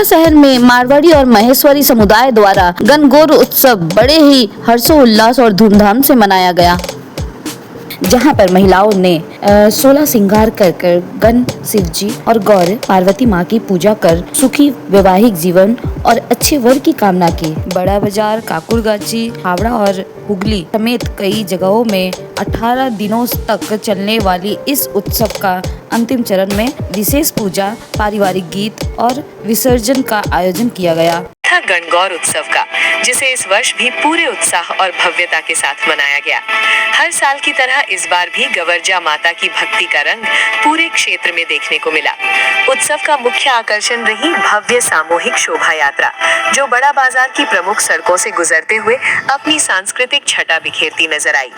ओरछा शहर में मारवाड़ी और महेश्वरी समुदाय द्वारा गणगौर उत्सव बड़े ही हर्षोल्लास और धूमधाम से मनाया गया, जहां पर महिलाओं ने 16 श्रृंगार कर गण शिव जी और गौर पार्वती मां की पूजा कर सुखी वैवाहिक जीवन और अच्छे वर की कामना की। बड़ा बाजार, काकुरगाची, हावड़ा और हुगली समेत कई जगहों में 18 दिनों तक चलने वाली इस उत्सव का अंतिम चरण में विशेष पूजा, पारिवारिक गीत और विसर्जन का आयोजन किया गया। गणगौर उत्सव का, जिसे इस वर्ष भी पूरे उत्साह और भव्यता के साथ मनाया गया। हर साल की तरह इस बार भी गवर्जा माता की भक्ति का रंग पूरे क्षेत्र में देखने को मिला। उत्सव का मुख्य आकर्षण रही भव्य सामूहिक शोभा यात्रा, जो बड़ा बाजार की प्रमुख सड़कों से गुजरते हुए अपनी सांस्कृतिक छटा बिखेरती नजर आई।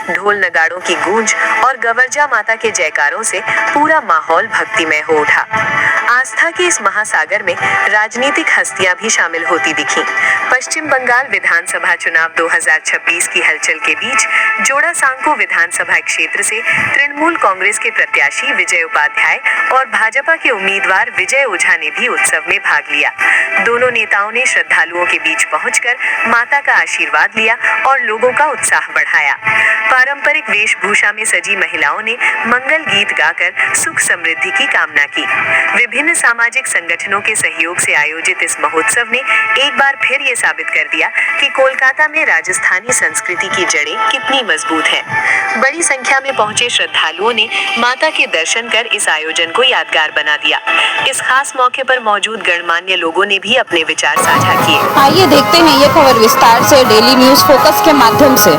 ढोल नगाड़ों की गूंज और गवर्जा माता के जयकारों से पूरा माहौल भक्तिमय हो उठा। आस्था के इस महासागर में राजनीतिक हस्तियां भी शामिल होती दिखी। पश्चिम बंगाल विधानसभा चुनाव 2026 की हलचल के बीच जोड़ासांको विधानसभा क्षेत्र से तृणमूल कांग्रेस के प्रत्याशी विजय उपाध्याय और भाजपा के उम्मीदवार विजय ओझा ने भी उत्सव में भाग लिया। दोनों नेताओं ने श्रद्धालुओं के बीच पहुंचकर माता का आशीर्वाद लिया और लोगों का उत्साह बढ़ाया। पारंपरिक वेशभूषा में सजी महिलाओं ने मंगल गीत गाकर सुख समृद्धि की कामना की। विभिन्न सामाजिक संगठनों के सहयोग से आयोजित इस महोत्सव ने एक बार फिर ये साबित कर दिया कि कोलकाता में राजस्थानी संस्कृति की जड़ें कितनी मजबूत हैं। बड़ी संख्या में पहुंचे श्रद्धालुओं ने माता के दर्शन कर इस आयोजन को यादगार बना दिया। इस खास मौके पर मौजूद गणमान्य लोगों ने भी अपने विचार साझा किए। आइए देखते हैं ये खबर विस्तार से डेली न्यूज फोकस के माध्यम से।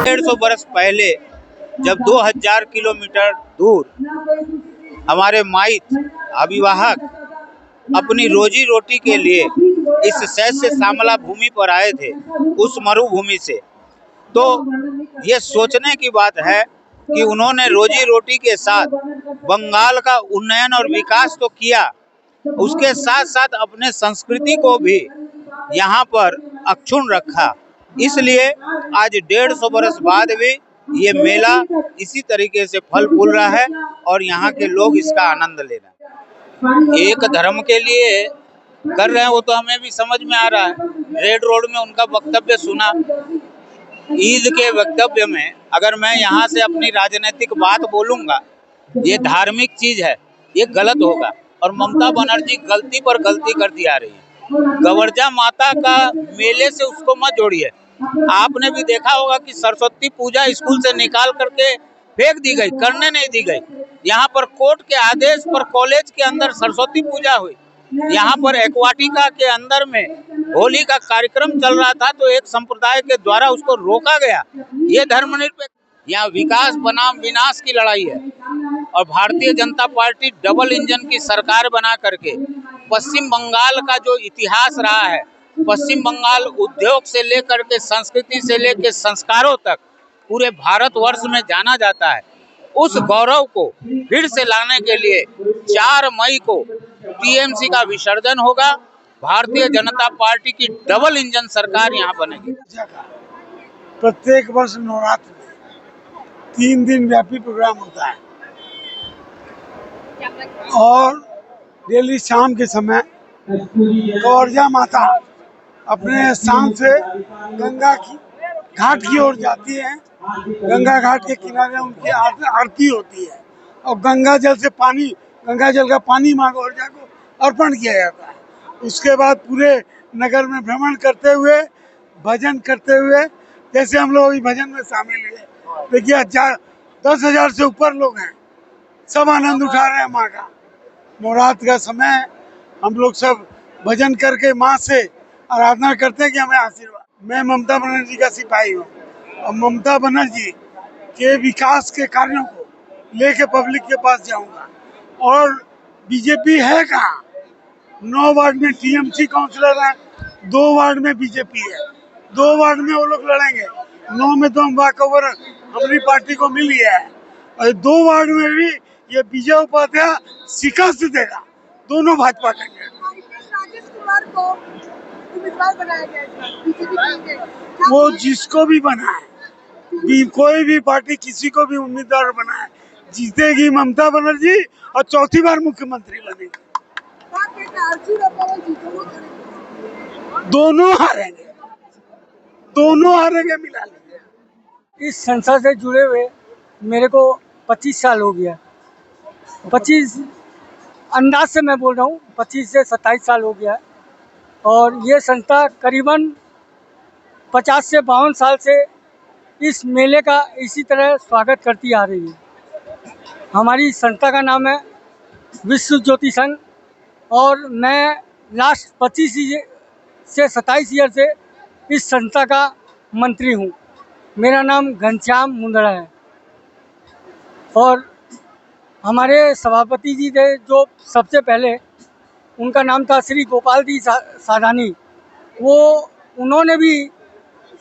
150 वर्ष पहले जब 2000 किलोमीटर दूर हमारे माइत अभिवाहक अपनी रोजी रोटी के लिए इस शैस्य श्यामला भूमि पर आए थे, उस मरुभूमि से, तो ये सोचने की बात है कि उन्होंने रोजी रोटी के साथ बंगाल का उन्नयन और विकास तो किया, उसके साथ साथ अपने संस्कृति को भी यहाँ पर अक्षुण्ण रखा। इसलिए आज 150 वर्ष बाद भी ये मेला इसी तरीके से फल फूल रहा है और यहाँ के लोग इसका आनंद ले रहे हैं। एक धर्म के लिए कर रहे हैं वो तो हमें भी समझ में आ रहा है। रेड रोड में उनका वक्तव्य सुना, ईद के वक्तव्य में अगर मैं यहाँ से अपनी राजनीतिक बात बोलूँगा, ये धार्मिक चीज है, ये गलत होगा और ममता बनर्जी गलती पर गलती करती आ रही है। गवर्जा माता का मेले से उसको मत जोड़िए। आपने भी देखा होगा कि सरस्वती पूजा स्कूल से निकाल करके फेंक दी गई, करने नहीं दी गई। यहाँ पर कोर्ट के आदेश पर कॉलेज के अंदर सरस्वती पूजा हुई। यहाँ पर एक्वाटिका के अंदर में होली का कार्यक्रम चल रहा था, तो एक संप्रदाय के द्वारा उसको रोका गया। ये धर्मनिरपेक्ष, यहाँ विकास बनाम विनाश की लड़ाई है और Bharatiya Janata party double engine की सरकार बना करके पश्चिम बंगाल का जो इतिहास रहा है, पश्चिम बंगाल उद्योग से लेकर के संस्कृति से लेकर संस्कारों तक पूरे भारतवर्ष में जाना जाता है, उस गौरव को फिर से लाने के लिए 4 मई को टीएमसी का विसर्जन होगा। भारतीय जनता पार्टी की डबल इंजन सरकार यहाँ बनेगी। प्रत्येक वर्ष नवरात्र में 3 दिन व्यापी प्रोग्राम होता है और डेली शाम के समय गवर्जा माता अपने स्थान से गंगा की घाट की ओर जाती है। गंगा घाट के किनारे उनकी आरती होती है और गंगा जल का पानी माँ गवर्जा को अर्पण किया जाता है। उसके बाद पूरे नगर में भ्रमण करते हुए, भजन करते हुए, जैसे हम लोग अभी भजन में शामिल हुए, देखिए 10,000 से ऊपर लोग हैं, सब आनंद उठा रहे हैं माँ का। नवरात्र का समय हम लोग सब भजन करके माँ से आराधना करते हैं कि हमें आशीर्वाद। मैं ममता बनर्जी का सिपाही हूँ और ममता बनर्जी के विकास के कार्यों को लेके पब्लिक के पास जाऊंगा। और बीजेपी है कहाँ? 9 वार्ड में टीएमसी काउंसलर है, 2 वार्ड में बीजेपी है, 2 वार्ड में वो लोग लड़ेंगे, 9 में तो हम वाकओवर हमारी पार्टी को मिल गया है और 2 वार्ड में भी ये विजय उपाध्याय शिकस्त देगा, दोनों भाजपा कैंडिडेट। वो जिसको भी बना है कोई भी पार्टी किसी को भी उम्मीदवार बनाए, जीतेगी ममता बनर्जी और चौथी बार मुख्यमंत्री बनेगी। दोनों हारेंगे, दोनों हारेंगे मिला लीजिए। इस संस्था से जुड़े हुए मेरे को 25 साल हो गया। 25 अंदाज से मैं बोल रहा हूँ, 25 से 27 साल हो गया। और ये संस्था करीबन 50 से 52 साल से इस मेले का इसी तरह स्वागत करती आ रही है। हमारी संस्था का नाम है विश्व ज्योति संघ और मैं लास्ट 25 से 27 ईयर से इस संस्था का मंत्री हूँ। मेरा नाम घनश्याम मुंदड़ा है और हमारे सभापति जी थे जो सबसे पहले, उनका नाम था श्री गोपाल दी साधानी। उन्होंने भी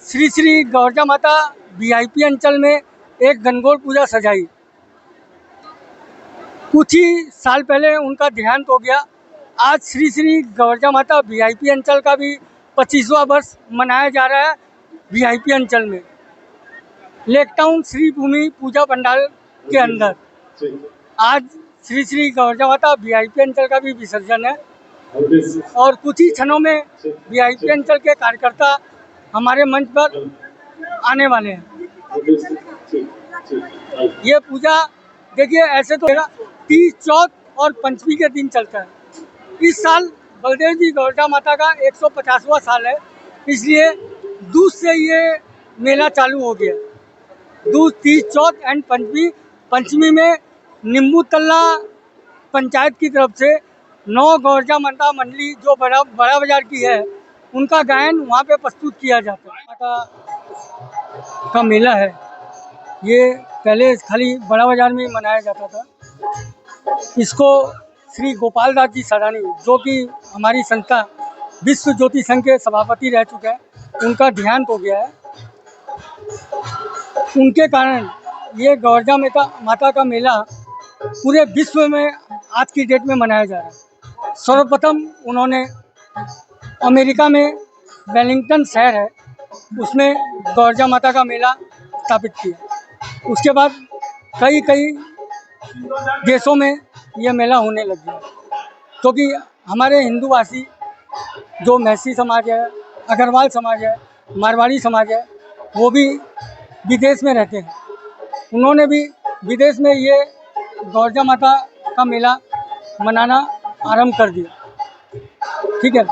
श्री श्री गौरजा माता वीआईपी अंचल में एक गणगौर पूजा सजाई। कुछ ही साल पहले उनका देहांत हो गया। आज श्री श्री गौरजा माता वीआईपी अंचल का भी 25वां वर्ष मनाया जा रहा है वीआईपी अंचल में, लेक टाउन श्री भूमि पूजा पंडाल के अंदर। आज श्री श्री गौरजा माता वीआईपी अंचल का भी विसर्जन है और कुछ ही क्षणों में वीआईपी अंचल के कार्यकर्ता हमारे मंच पर आने वाले हैं। ये पूजा देखिए ऐसे तो 30, चौथ और पंचमी के दिन चलता है। इस साल बलदेव जी गौरजा माता का 150वां साल है, इसलिए दूध से ये मेला चालू हो गया। दूध 30, चौथ एंड पंचमी में नींबू तल्ला पंचायत की तरफ से 9 गौरजा माता मंडली जो बड़ा बाजार की है, उनका गायन वहाँ पे प्रस्तुत किया जाता है। का मेला है, ये पहले खाली बड़ा बाजार में ही मनाया जाता था। इसको श्री गोपाल दास जी सरानी, जो कि हमारी संस्था विश्व ज्योति संघ के सभापति रह चुके हैं, उनका देहांत हो गया है। उनके कारण ये गौरजा माता का मेला पूरे विश्व में आज की डेट में मनाया जा रहा है। सर्वप्रथम उन्होंने अमेरिका में वेलिंगटन शहर है, उसमें गौरजा माता का मेला स्थापित किया। उसके बाद कई देशों में यह मेला होने लग गया, क्योंकि हमारे हिंदूवासी जो मैसी समाज है, अग्रवाल समाज है, मारवाड़ी समाज है, वो भी विदेश में रहते हैं। उन्होंने भी विदेश में ये गौरजा माता का मेला मनाना आरंभ कर दिया। ठीक है,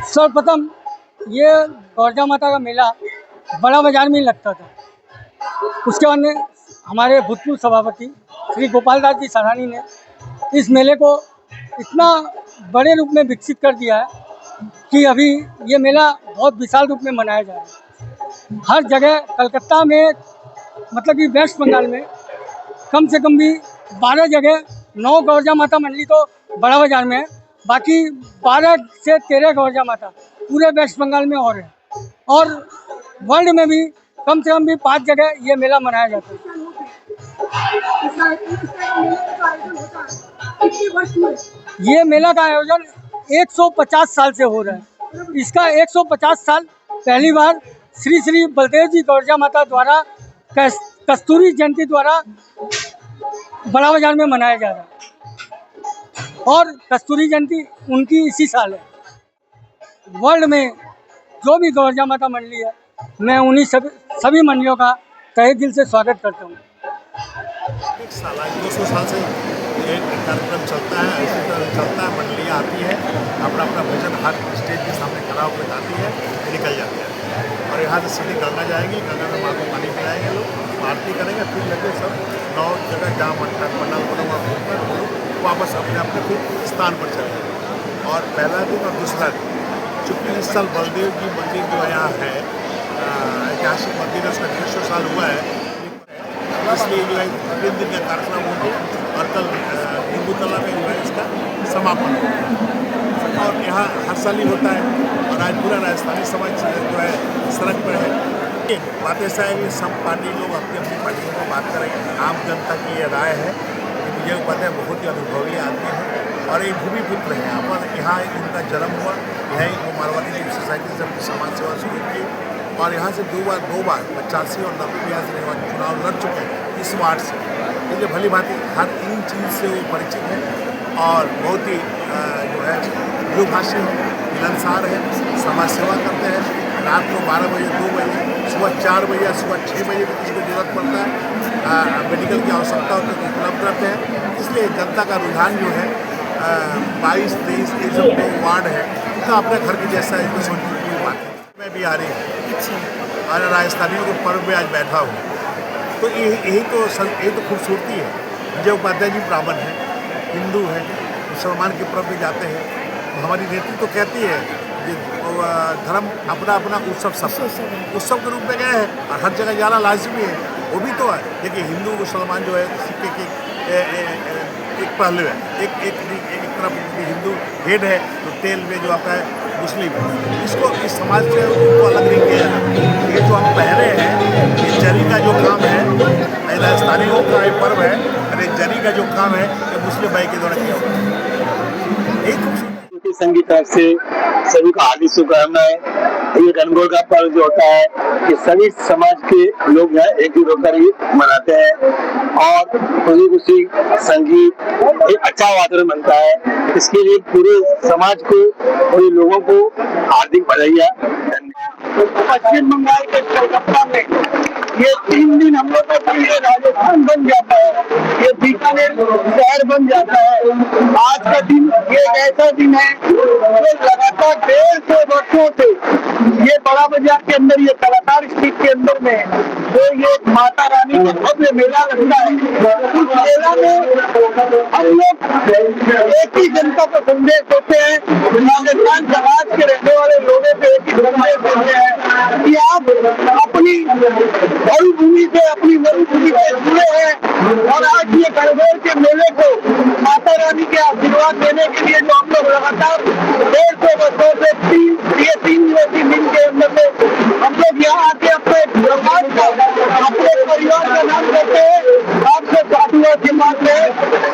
सर्वप्रथम ये गौरजा माता का मेला बड़ा बाजार में लगता था। उसके बाद में हमारे भूतपूर्व सभापति श्री गोपाल दास जी सरानी ने इस मेले को इतना बड़े रूप में विकसित कर दिया है कि अभी ये मेला बहुत विशाल रूप में मनाया जा रहा है। हर जगह कलकत्ता में, मतलब कि वेस्ट बंगाल में कम से कम भी 12 जगह 9 गौरजा माता मंडली तो बड़ा बाजार में है, बाकी 12 से 13 गौरजा माता पूरे वेस्ट बंगाल में और है। और वर्ल्ड में भी कम से कम भी 5 जगह ये मेला मनाया जाता है। ये मेला का आयोजन 150 साल से हो रहा है। इसका 150 साल पहली बार श्री श्री बलदेव जी गौरजा माता द्वारा कस्तूरी जयंती द्वारा बड़ा बाजार में मनाया जा रहा है और कस्तूरी जयंती उनकी इसी साल है। वर्ल्ड में जो भी गौरजा माता मंडली है, मैं उन्हीं सभी मंडलियों का तहे दिल से स्वागत करता हूँ। 200 साल से ये कार्यक्रम चलता है, इसी तरह चलता है। मंडलियाँ आती है, अपना अपना भजन हर स्टेज के सामने खड़ा होकर गाती है, निकल जाती है और यहाँ से सीधे गंगा जाएगी। गंगा में माँ को पानी पिलाएंगे, लोग आरती करेंगे, फिर लगे सब 9 जगह जहाँ पंडाल बना हुआ घूमकर वो लोग वापस अपने अपने फिर स्थान पर चले जाएंगे। और पहला दिन और दूसरा दिन, चूँकि इस साल बलदेव जी मंदिर जो यहाँ है ऐतिहासिक मंदिर है, उसका 150 साल हुआ है, इसलिए जो है 3 दिन का कार्यक्रम होंगे और कल नींबू तला में जो है इसका समापन होगा। और यहाँ हर साल ही होता है और आज पूरा राजस्थानी समाज जो है सड़क पर है। बात ऐसा है कि सब पार्टी लोग अपनी अपनी पार्टियों को बात करेंगे। आम जनता की ये राय है कि विजय उपाध्याय बहुत ही अनुभवी आदमी है और एक भूमि पुत्र है। यहाँ पर इनका जन्म हुआ, यही वो मारवाड़ी सोसाइटी से अपनी समाज सेवा शुरू की और यहाँ से दो बार 85 और 90 से चुनाव लड़ चुके हैं इस वार्ड से, इसलिए भली भांति हर इन चीज़ से वो परिचित है और बहुत ही जो है योगभाषी है, मिलनसार है, समाज सेवा करते हैं। रात को 12 बजे 2 बजे, सुबह 4 बजे या सुबह 6 बजे भी किसी को जरूरत पड़ता है, मेडिकल की आवश्यकता होती है तो उपलब्ध रहते हैं। इसलिए जनता का रुझान जो है 22, 23 ये जो वार्ड है उनका अपने घर के जैसा है, इसमें सोचने की बात है। मैं भी आ रही हूँ और राजस्थानियों के पर्व में आज बैठा हूँ, तो यही तो खूबसूरती है। विजय उपाध्याय जी ब्राह्मण हैं, हिंदू हैं, मुसलमान के पर्व में जाते हैं। हमारी नीति तो कहती है कि धर्म अपना अपना उत्सव सब उत्सव के रूप में गए हैं और हर जगह जाना लाजमी है, वो भी तो है। देखिए हिंदू मुसलमान जो है सिक्के के एक पहलू है, एक तरफ हिंदू हेड है तो टेल में जो आता है मुस्लिम है। इसको इस समाज से उनको अलग नहीं किया जाता। ये जो हम पहने हैं ये जरी का जो काम है, राजस्थानियों का ये पर्व है और ये जरी का जो काम है ये मुस्लिम भाई के द्वारा किया हुआ है। एक खूबसूरती संघ की तरफ से सभी को हार्दिक शुभकामनाएं। ये गणगौर का पर्व जो होता है कि सभी समाज के लोग हैं एक ही होकर ही मनाते हैं और खुशी संगीत एक अच्छा वातावरण बनता है। इसके लिए पूरे समाज को और लोगों को हार्दिक बधाइयाँ। पश्चिम बंगाल के कोलकाता में ये 3 दिन हम लोग का राजस्थान बन जाता है, ये बीकानेर शहर बन जाता है। आज का दिन ये एक ऐसा दिन है जो लगातार 150 वर्षों से ये बड़ा बाजार के अंदर, ये कलाकार स्ट्रीट के अंदर में जो ये माता रानी का भव्य मेला लगता है। इस मेला में हम लोग एक ही जनता को संदेश देते हैं, राजस्थान समाज के रहने वाले लोगों को एक ही संदेश देते हैं कि आप अपनी भूमि से, अपनी मरुभूमि से जुड़े हैं और आज ये गणगौर के मेले को माता रानी के आशीर्वाद देने के लिए जो हम लोग लगातार 150 वर्षों से 3 दिवसीय दिन के अंदर में हम लोग यहाँ आके अपने समाज का, अपने परिवार का नाम करते हैं, आपसे साधुवाद की बात है।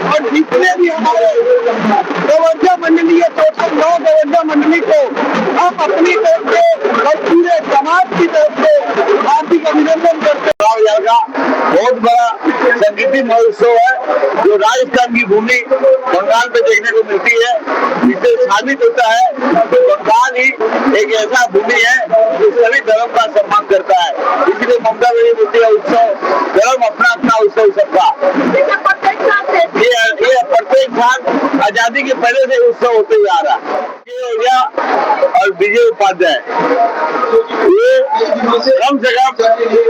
और जितने भी हमारे गवर्जा मंडली है, टोटल 9 गवर्जा मंडली को हम अपनी तरफ से और पूरे समाज की तरफ से हार्दिक अभिनंदन करते हैं। बहुत बड़ा संगीत महोत्सव है जो राजस्थान की भूमि बंगाल में देखने को मिलती है। इससे साबित होता है कि बंगाल ही एक ऐसा भूमि है जो सभी धर्म का सम्मान करता है। इसलिए ममता बनर्जी का उत्सव धर्म अपना अपना उत्सव सबका, ये प्रत्येक साल आजादी के पहले से उत्सव होते हुए आ रहा। और विजय उपाध्याय ये कम से कम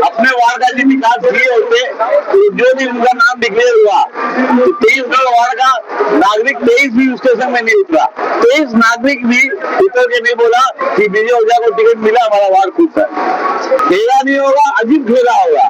अपने वार्ड का जो विकास किए होते तो जो भी उनका नाम डिक्लेयर हुआ तो 23 वार्ड का नागरिक 23 भी उस स्टेशन में नहीं उतरा। 23 नागरिक भी उतर के नहीं बोला कि विजय ओझा को टिकट मिला, हमारा वार्ड खुश है। खेला नहीं होगा, अजीब खेला होगा।